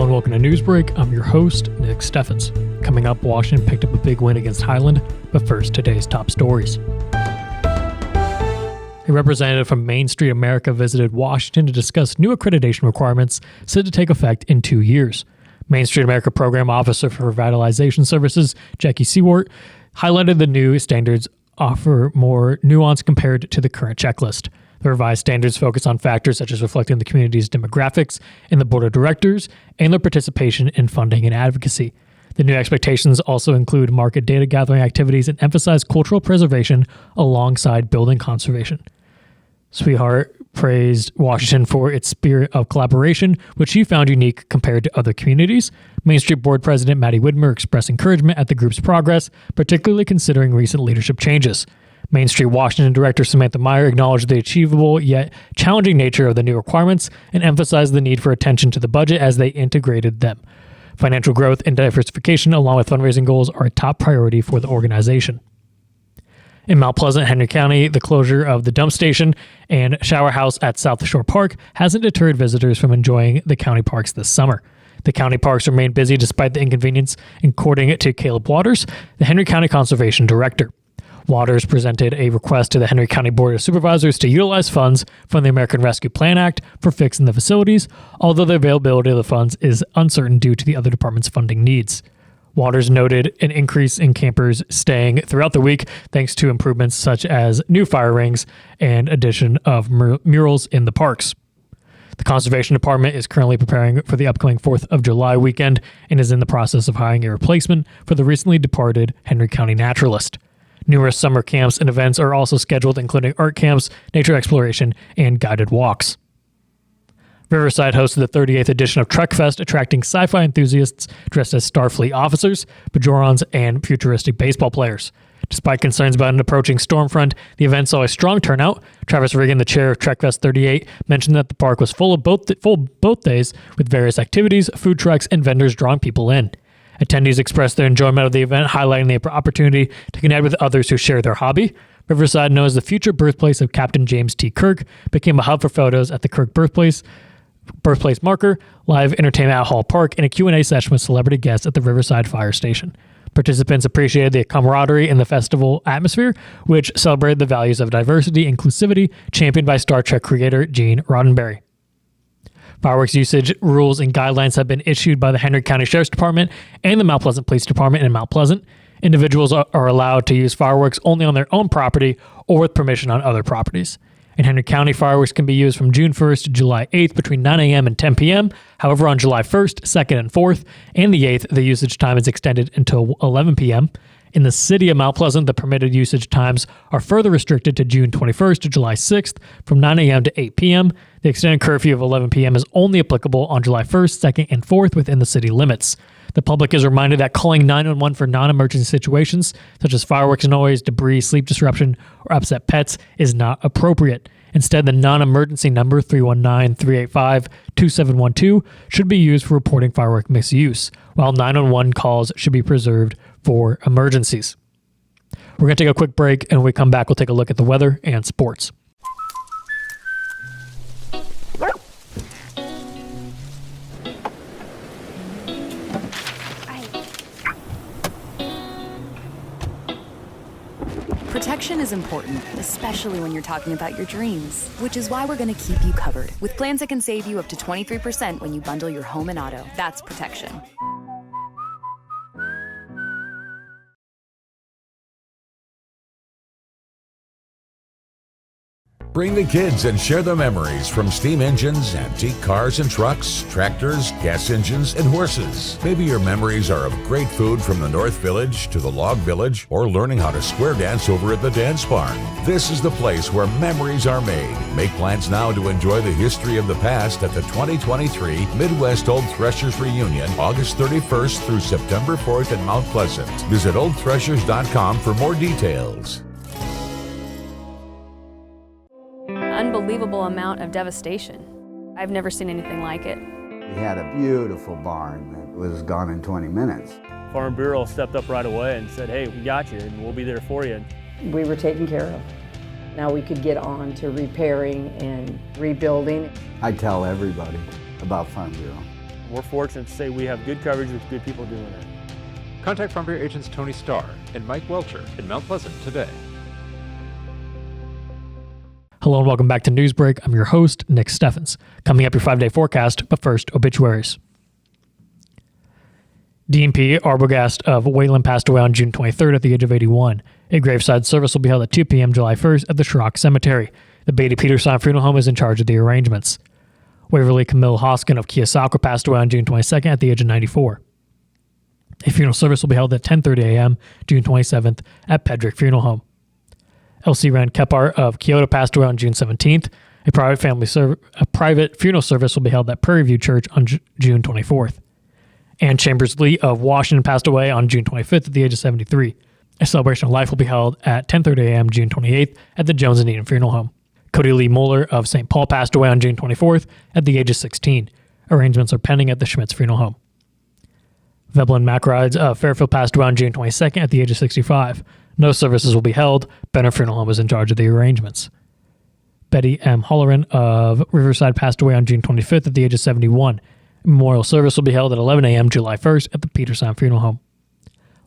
and welcome to Newsbreak. I'm your host, Nick Steffens. Coming up, Washington picked up a big win against Highland, but first, today's top stories. A representative from Main Street America visited Washington to discuss new accreditation requirements set to take effect in 2 years. Main Street America Program Officer for Revitalization Services, Jackie Sewart, highlighted the new standards offer more nuance compared to the current checklist. The revised standards focus on factors such as reflecting the community's demographics in the board of directors and their participation in funding and advocacy. The new expectations also include market data gathering activities and emphasize cultural preservation alongside building conservation. Sweetheart praised Washington for its spirit of collaboration, which she found unique compared to other communities. Main Street Board President Maddie Widmer expressed encouragement at the group's progress, particularly considering recent leadership changes. Main Street Washington Director Samantha Meyer acknowledged the achievable yet challenging nature of the new requirements and emphasized the need for attention to the budget as they integrated them. Financial growth and diversification, along with fundraising goals, are a top priority for the organization. In Mount Pleasant, Henry County, the closure of the dump station and shower house at South Shore Park hasn't deterred visitors from enjoying the county parks this summer. The county parks remain busy despite the inconvenience, according to Caleb Waters, the Henry County Conservation Director. Waters presented a request to the Henry County Board of Supervisors to utilize funds from the American Rescue Plan Act for fixing the facilities, although the availability of the funds is uncertain due to the other department's funding needs. Waters noted an increase in campers staying throughout the week thanks to improvements such as new fire rings and addition of murals in the parks. The Conservation Department is currently preparing for the upcoming 4th of July weekend and is in the process of hiring a replacement for the recently departed Henry County naturalist. Numerous summer camps and events are also scheduled, including art camps, nature exploration, and guided walks. Riverside hosted the 38th edition of Trek Fest, attracting sci-fi enthusiasts dressed as Starfleet officers, Bajorans, and futuristic baseball players. Despite concerns about an approaching storm front, the event saw a strong turnout. Travis Regan, the chair of Trek Fest 38, mentioned that the park was full both days, with various activities, food trucks, and vendors drawing people in. Attendees expressed their enjoyment of the event, highlighting the opportunity to connect with others who share their hobby. Riverside, known as the future birthplace of Captain James T. Kirk, became a hub for photos at the Kirk birthplace marker, live entertainment at Hall Park, and a Q&A session with celebrity guests at the Riverside Fire Station. Participants appreciated the camaraderie in the festival atmosphere, which celebrated the values of diversity and inclusivity championed by Star Trek creator Gene Roddenberry. Fireworks usage rules and guidelines have been issued by the Henry County Sheriff's Department and the Mount Pleasant Police Department in Mount Pleasant. Individuals are allowed to use fireworks only on their own property or with permission on other properties. In Henry County, fireworks can be used from June 1st to July 8th between 9 a.m. and 10 p.m. However, on July 1st, 2nd, and 4th, and the 8th, the usage time is extended until 11 p.m. In the city of Mount Pleasant, the permitted usage times are further restricted to June 21st to July 6th from 9 a.m. to 8 p.m. The extended curfew of 11 p.m. is only applicable on July 1st, 2nd, and 4th within the city limits. The public is reminded that calling 911 for non-emergency situations, such as fireworks noise, debris, sleep disruption, or upset pets, is not appropriate. Instead, the non-emergency number 319-385-2712 should be used for reporting firework misuse, while 911 calls should be preserved for emergencies. We're going to take a quick break, and when we come back, we'll take a look at the weather and sports. Protection is important, especially when you're talking about your dreams, which is why we're going to keep you covered with plans that can save you up to 23% when you bundle your home and auto. That's protection. Bring the kids and share the memories from steam engines, antique cars and trucks, tractors, gas engines, and horses. Maybe your memories are of great food from the North Village to the Log Village, or learning how to square dance over at the Dance Barn. This is the place where memories are made. Make plans now to enjoy the history of the past at the 2023 Midwest Old Threshers Reunion, August 31st through September 4th in Mount Pleasant. Visit oldthreshers.com for more details. Unbelievable amount of devastation. I've never seen anything like it. We had a beautiful barn that was gone in 20 minutes. Farm Bureau stepped up right away and said, hey, we got you and we'll be there for you. We were taken care of. Now we could get on to repairing and rebuilding. I tell everybody about Farm Bureau. We're fortunate to say we have good coverage with good people doing it. Contact Farm Bureau agents Tony Starr and Mike Welcher in Mount Pleasant today. Hello and welcome back to Newsbreak. I'm your host, Nick Steffens. Coming up, your 5-day forecast, but first, obituaries. D&P Arbogast of Wayland passed away on June 23rd at the age of 81. A graveside service will be held at 2 p.m. July 1st at the Schrock Cemetery. The Beatty Peterson Funeral Home is in charge of the arrangements. Waverly Camille Hoskin of Keosauqua passed away on June 22nd at the age of 94. A funeral service will be held at 10:30 a.m. June 27th at Pedrick Funeral Home. L.C. Rand Kephart of Kyoto passed away on June 17th. A private funeral service will be held at Prairie View Church on June 24th. Ann Chambers Lee of Washington passed away on June 25th at the age of 73. A celebration of life will be held at 10:30 a.m. June 28th at the Jones and Eden Funeral Home. Cody Lee Moeller of St. Paul passed away on June 24th at the age of 16. Arrangements are pending at the Schmitz Funeral Home. Veblen McRides of Fairfield passed away on June 22nd at the age of 65. No services will be held. Benner Funeral Home is in charge of the arrangements. Betty M. Holleran of Riverside passed away on June 25th at the age of 71. A memorial service will be held at 11 a.m. July 1st at the Peterson Funeral Home.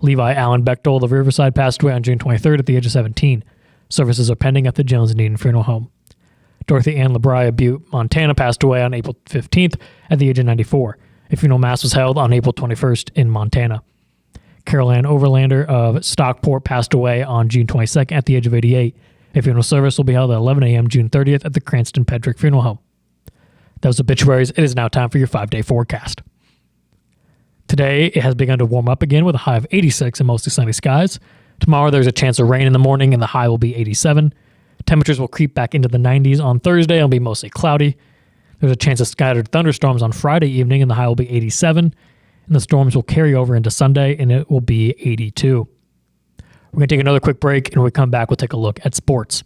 Levi Allen Bechtold of Riverside passed away on June 23rd at the age of 17. Services are pending at the Jones and Eden Funeral Home. Dorothy Ann LeBry of Butte, Montana passed away on April 15th at the age of 94. A funeral mass was held on April 21st in Montana. Carol Ann Overlander of Stockport passed away on June 22nd at the age of 88. A funeral service will be held at 11 a.m. June 30th at the Cranston Pedrick Funeral Home. Those obituaries. It is now time for your 5-day forecast. Today, it has begun to warm up again with a high of 86 and mostly sunny skies. Tomorrow, there's a chance of rain in the morning and the high will be 87. Temperatures will creep back into the 90s on Thursday and will be mostly cloudy. There's a chance of scattered thunderstorms on Friday evening and the high will be 87. And the storms will carry over into Sunday and it will be 82. We're going to take another quick break, and when we come back, we'll take a look at sports.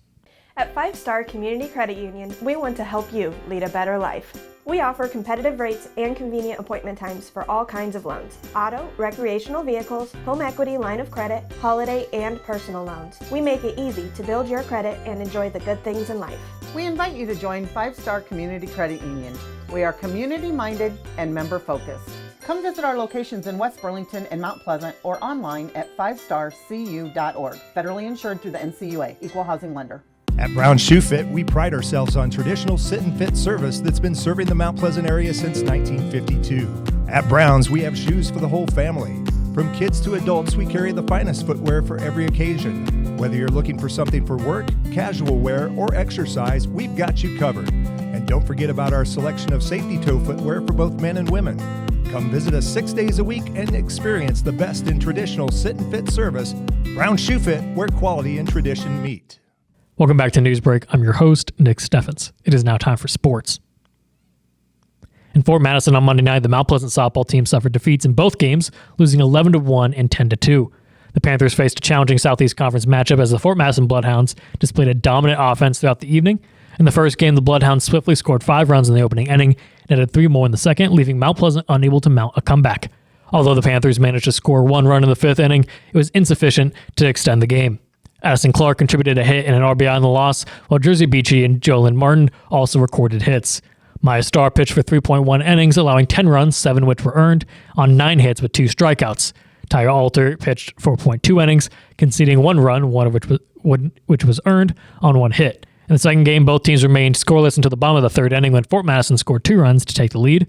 At 5 Star Community Credit Union, we want to help you lead a better life. We offer competitive rates and convenient appointment times for all kinds of loans: auto, recreational vehicles, home equity, line of credit, holiday, and personal loans. We make it easy to build your credit and enjoy the good things in life. We invite you to join 5 Star Community Credit Union. We are community-minded and member-focused. Come visit our locations in West Burlington and Mount Pleasant or online at 5starcu.org. Federally insured through the NCUA, Equal Housing Lender. At Brown Shoe Fit, we pride ourselves on traditional sit and fit service that's been serving the Mount Pleasant area since 1952. At Brown's, we have shoes for the whole family. From kids to adults, we carry the finest footwear for every occasion. Whether you're looking for something for work, casual wear, or exercise, we've got you covered. And don't forget about our selection of safety toe footwear for both men and women. Come visit us 6 days a week and experience the best in traditional sit and fit service. Brown Shoe Fit, where quality and tradition meet. Welcome back to Newsbreak. I'm your host, Nick Steffens. It is now time for sports. In Fort Madison on Monday night, the Mount Pleasant softball team suffered defeats in both games, losing 11-1 and 10-2. The Panthers faced a challenging Southeast Conference matchup as the Fort Madison Bloodhounds displayed a dominant offense throughout the evening. In the first game, the Bloodhounds swiftly scored 5 runs in the opening inning and added 3 more in the second, leaving Mount Pleasant unable to mount a comeback. Although the Panthers managed to score 1 run in the 5th inning, it was insufficient to extend the game. Addison Clark contributed a hit and an RBI in the loss, while Jersey Beachy and Jolyn Martin also recorded hits. Maya Starr pitched for 3.1 innings, allowing 10 runs, 7 which were earned, on 9 hits with 2 strikeouts. Tyra Alter pitched 4.2 innings, conceding 1 run, 1 of which was earned, on 1 hit. In the second game, both teams remained scoreless until the bottom of the 3rd inning when Fort Madison scored 2 runs to take the lead,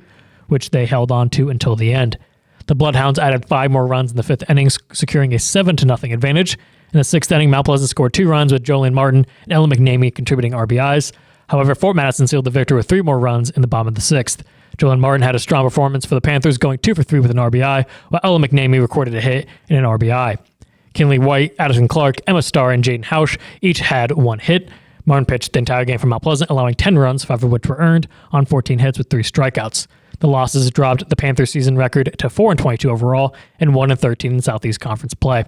which they held on to until the end. The Bloodhounds added 5 more runs in the 5th inning, securing a 7-0 advantage. In the 6th inning, Mount Pleasant scored 2 runs with Jolene Martin and Ella McNamee contributing RBIs. However, Fort Madison sealed the victory with 3 more runs in the bottom of the 6th. Jolene Martin had a strong performance for the Panthers, going 2 for 3 with an RBI, while Ella McNamee recorded a hit and an RBI. Kinley White, Addison Clark, Emma Starr, and Jaden Hausch each had 1 hit. Martin pitched the entire game for Mount Pleasant, allowing 10 runs, 5 of which were earned, on 14 hits with 3 strikeouts. The losses dropped the Panthers' season record to 4-22 overall and 1-13 in Southeast Conference play.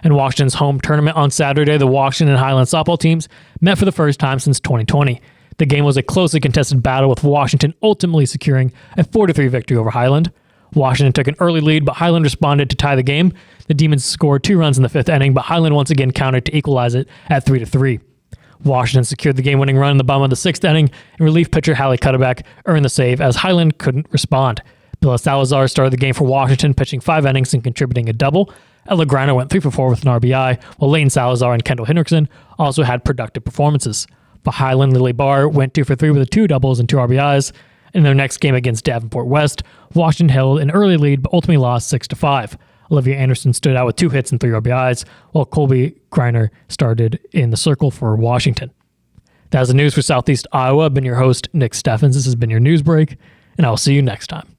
In Washington's home tournament on Saturday, the Washington and Highland softball teams met for the first time since 2020. The game was a closely contested battle, with Washington ultimately securing a 4-3 victory over Highland. Washington took an early lead, but Highland responded to tie the game. The Demons scored 2 runs in the 5th inning, but Highland once again countered to equalize it at 3-3. Washington secured the game-winning run in the bottom of the 6th inning, and relief pitcher Hallie Cutterback earned the save as Highland couldn't respond. Bill Salazar started the game for Washington, pitching 5 innings and contributing a double. Ella Griner went 3 for 4 with an RBI, while Lane Salazar and Kendall Hendrickson also had productive performances. For Highland, Lily Barr went 2 for 3 with 2 doubles and 2 RBIs. In their next game against Davenport West, Washington held an early lead but ultimately lost 6-5. Olivia Anderson stood out with 2 hits and 3 RBIs, while Colby Griner started in the circle for Washington. That is the news for Southeast Iowa. I've been your host, Nick Steffens. This has been your news break, and I'll see you next time.